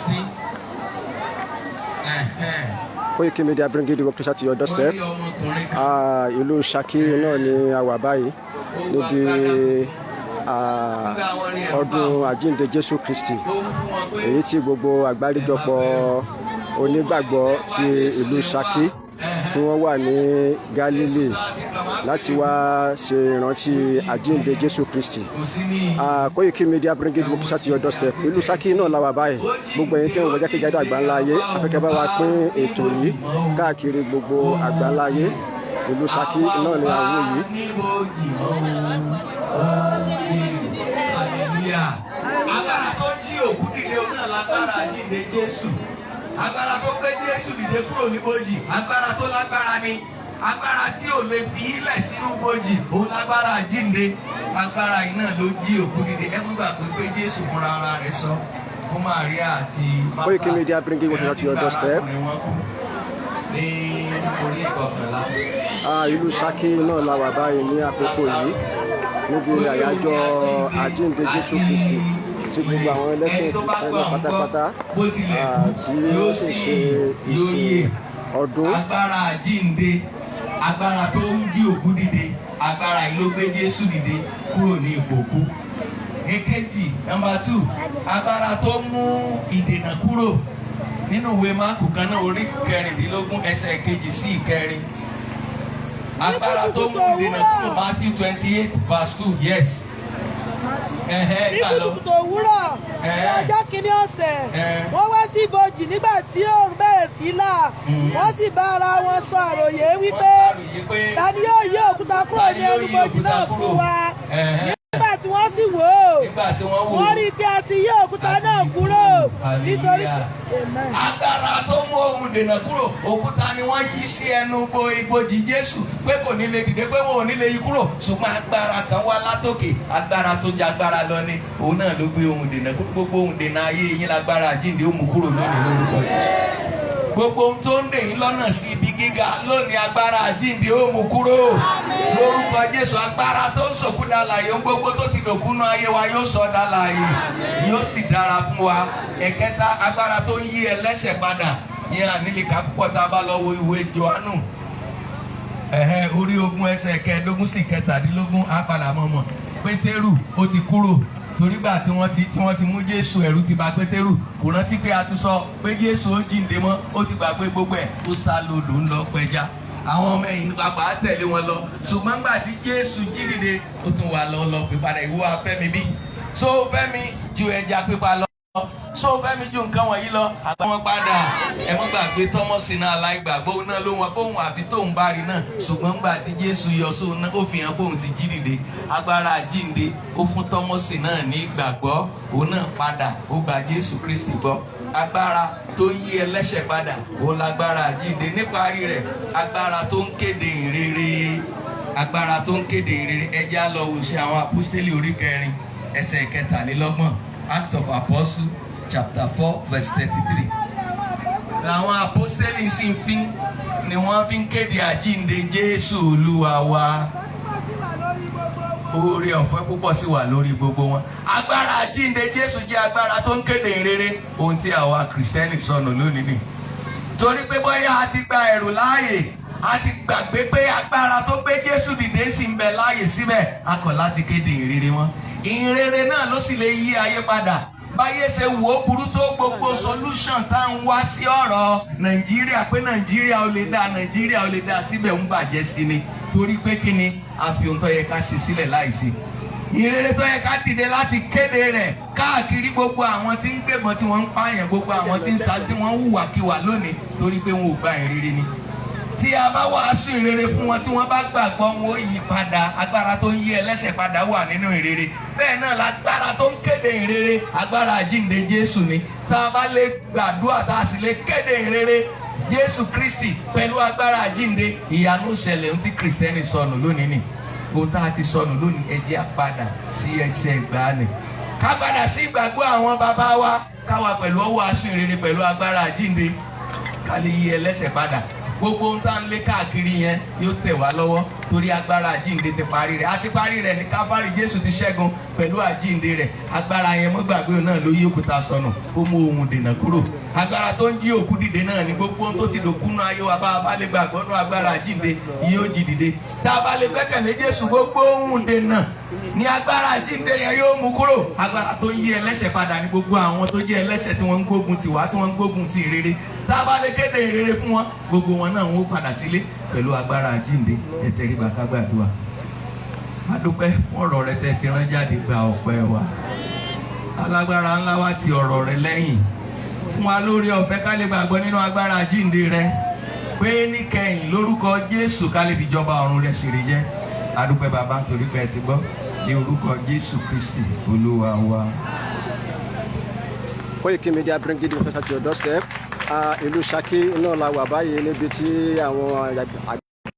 sí. Koiki Media bring the work closer to your doorstep. Ìlú Ṣakí náà ni a wà báyìí níbi ọdún àjíǹde Jésù Kristi èyí tí gbogbo àgbáríjọpọ̀ onígbàgbọ́ ti ìlú Ṣakí tí wọ́n wà ní Galilee láti wá ṣe ìrántí àjíǹde Jésù Kristi. Koiki Media bring the work closer to your doorstep. Ìlú Ṣakí náà la wà báyìí. Gbogbo ẹ̀yin tí wọ́n jákèjádò àgbáńlá ayé afẹ́kẹ́ bá wa pín ètò yìí káàkiri gbogbo àgbáńlá ayé. Ìlú Ṣakí náà ni àwọn yìí. Agbára tó jí òkú dìde òun náà lágbára àjíǹde Jésù. Agbára tó gbé Jésù dìde kúrò ní bòjì. Agbára tó lágbára ni. Agbára tí ò lè fi ilẹ̀ sínú bòjì. Òun lágbára àjíǹde. Agbára yìí náà ló jí òkú dìde. Ẹ mú gbà pé Jésù fúnra ara rẹ̀ sọ fún Màríà àti Màtá. Koiki Media bring it to your doorstep. Ní orí ìkọkànlá. Ìlú Ṣakí náà la wà báyìí ní àkókò yìí níbi àyájọ́ àjíǹde Jésù Kristi tí gbogbo àwọn ẹlẹ́sìn Kristẹni pátápátá tí ó sì ṣe ìsìn ọdún. Agbára àjíǹde, agbára tó ń jí òkú dìde, agbára yìí ló gbé Jésù dìde kúrò ní ipò òkú. Èkejì, number 2, agbára tó mú ìdènà kúrò nínú ìwé Máàkù kan náà orí 16 ẹsẹ̀ kejì sí ìkẹrin. Agbára tó mú ìdènà kúrò Matthew 28 verse 2, yes. Ní kùtùkùtù òwúrọ̀ ní ọjọ́ kìíní ọ̀sẹ̀ wọ́n wá sí ibojì nígbà tí oòrùn bẹ̀rẹ̀ sí là wọ́n sì bá ara wọn sọ àròyé wípé ta ni yóò yí òkúta kúrò ní ẹnu ibojì náà fún wa. Nígbà tí wọ́n sì wò ó wọ́n rí bí a ti yí òkúta náà kúrò nítorí agbára tó mú ohun dènà kúrò òkúta ni wọ́n yí sí ẹnu ibojì Jésù pé kò ní lè dìde pé wọn ò ní lè yí kúrò ṣùgbọ́n agbára kan wá látòkè agbára tó jẹ agbára lọ ni òun náà ló gbé ohun dènà kúrò gbogbo ohun dènà ayé yín lágbára àjíǹde ó mú kúrò lónìí lórúkọ Jésù. Gbogbo ohun tó ń dè yín lọ́nà sí ibi gíga lónìí agbára àjíǹde ó mú kúrò lórúkọ Jésù. Agbára tó ń sòkú dálàyé ohun gbogbo tó ti dòkúnú ayé wa yóò sọ dálàyé yóò sì dára fún wa. Ẹ̀kẹta, agbára tó ń yí ẹlẹ́ṣẹ̀ padà yẹn ànílìkà púpọ̀ tá a bá lọ wo ìwé Jòhánù orí 20 ẹsẹ̀ 15 sí 17 á padà mọ̀mọ́ Pétérù ó ti kúrò torígbà tí wọ́n ti mú Jésù ẹ̀rù ti bà Pétérù kò rántí pé a ti sọ pé Jésù ó jíǹde mọ́ ó ti gbàgbé gbogbo ẹ̀ ó sá lodò ń lọ pẹja àwọn ọmọ ẹ̀yìn bàbá tẹ̀lé wọn lọ ṣùgbọ́n nígbà tí Jésù jíǹde ó tún wà lọ pípadà ìwọ afẹ́mi bí so fẹ́mi ju ẹja pípa lọ so fẹ́mi ju nǹkan wọ̀nyí lọ àgbà wọn padà ẹ mọ́ gbàgbé Tọ́mọ́sì náà aláìgbàgbọ́ náà ló wọn bóun àfi tóun bá rí náà ṣùgbọ́n nígbà tí Jésù yọ sóun náà ó fi hàn bóun ti jíǹde agbára àjíǹde ó fún Tọ́mọ́sì náà ní ìgbàgbọ́ òun náà padà ó gba Jésù Kristi gbọ́ agbára tó ń yí ẹlẹ́ṣẹ̀ padà òun lágbára àjíǹde níparí rẹ̀ agbára tó ń kéde ìrere agbára tó ń kéde ìrere ẹjẹ́ á lọ wò sí àwọn apostoli orí 4 ẹsẹ̀ 23 Acts of Apostles chapter 4 verse 33. Làwọn apostoli sì ni wọ́n fi ń kéde àjíǹde Jésù Olúwa wa. Oore ọ̀fẹ́ púpọ̀ sì wà lórí gbogbo wọn. Agbára àjíǹde Jésù jẹ́ agbára tó ń kéde ìrere ohun tí àwa Kìrìsìtẹ́nì sọnù lónìí ni. Torí pé bóyá a ti gba ẹ̀rù láàyè a ti gbàgbé pé agbára tó gbé Jésù dìde sì ń bẹ láàyè síbẹ̀ a kọ̀ láti kéde ìrere wọn. Ìrere náà ló sì lè yí ayé padà. Báyé ṣe wò ó burú tó gbogbo solution tá ń wá sí ọ̀rọ̀ Nàìjíríà pé Nàìjíríà ò lè dá síbẹ̀ ń bàjẹ́ sí ni torí pé kí ni a fi ohun tó yẹ ká ṣe sílẹ̀ láìsí. Ìrere tó yẹ ká dìde láti kéde rẹ̀ káàkiri gbogbo àwọn tí ń gbébọn tí wọ́n ń pààyàn gbogbo àwọn tí ń sa tí wọ́n ń hùwàkiwà lónìí torí pé wọn ò gba ìrere ni. Tí a bá wàásù ìrere fún wọn tí wọ́n bá gbàgbọ́ wọn ó yí padà agbára tó ń yí ẹlẹ́ṣẹ̀ padà wà nínú ìrere bẹ́ẹ̀ náà lágbára tó ń kéde ìrere agbára àjíǹde Jésù ni tá a bá lè gbàdúrà tá a sì lè kéde ìrere Jésù Kristi pẹ̀lú agbára àjíǹde ìyanu ṣẹlẹ̀ ohun tí Kìrìsìtẹ́nì sọnù lónìí ni ohun tá a ti sọnù lónìí ẹ jẹ́ á padà sí ẹsẹ̀ ìgbàanì ká padà sí ìgbàgbọ́ àwọn bàbá wa káwa pẹ̀lú ọwọ́ aṣọ ìrere pẹ̀lú agbára àjíǹde ká lè yí ẹlẹ́ṣẹ̀ padà gbogbo ohun tá à ń lé káàkiri yẹn yóò tẹ̀ wá lọ́wọ́ torí agbára àjíǹde ti parí rẹ̀ àti parí rẹ̀ ní Káfárì. Jésù ti ṣẹ́gun pẹ̀lú àjíǹde rẹ̀. Agbára yẹn mọ́ gbàgbé náà ló yí òkúta sọnù ó mú ohun dènà kúrò. Agbára tó ń jí òkú dìde náà ni gbogbo ohun tó ti dòkú nú ayé wa bá a bá lè gbàgbọ́ nú agbára àjíǹde yóò jí dìde. Tá a bá lè gbẹ́kẹ̀lé Jésù gbogbo ohun dènà ní agbára àjíǹde yẹn yóò mú kúrò. Agbára tó ń yí ẹlẹ́ṣẹ̀ padà ní gbogbo àwọn tó jẹ́ ẹlẹ́ṣẹ̀ tí wọ́n ń gbógun ti wá tí wọ́n ń gbógun ti ìrere. Tá a bá lè kéde ìrere fún wọn gbogbo wọn náà wọ́n padà sílé pẹ̀lú agbára àjíǹde. Ẹ tẹríba ká gbàdúrà. A dúpẹ́ fún ọ̀rọ̀ rẹ tẹ́ ti rán jáde, gba ọpẹ́ wa. Alágbára ńlá wa ti ọ̀rọ̀ rẹ lẹ́yìn fún wa lórí ọ̀fẹ́ ká lè gbàgbọ́ nínú agbára àjíǹde rẹ pé níkẹyìn lórúkọ Jésù ká lè fi jọba ọ̀run rẹ ṣèrè jẹ́. A dúpẹ́ bàbá nítorí pé ẹ ti gbọ́ ní orúkọ Jésù Kristi Olúwa wa. Koiki Media bring it to your doorstep. Ìlú Ṣakí náà la wà báyìí níbi tí àwọn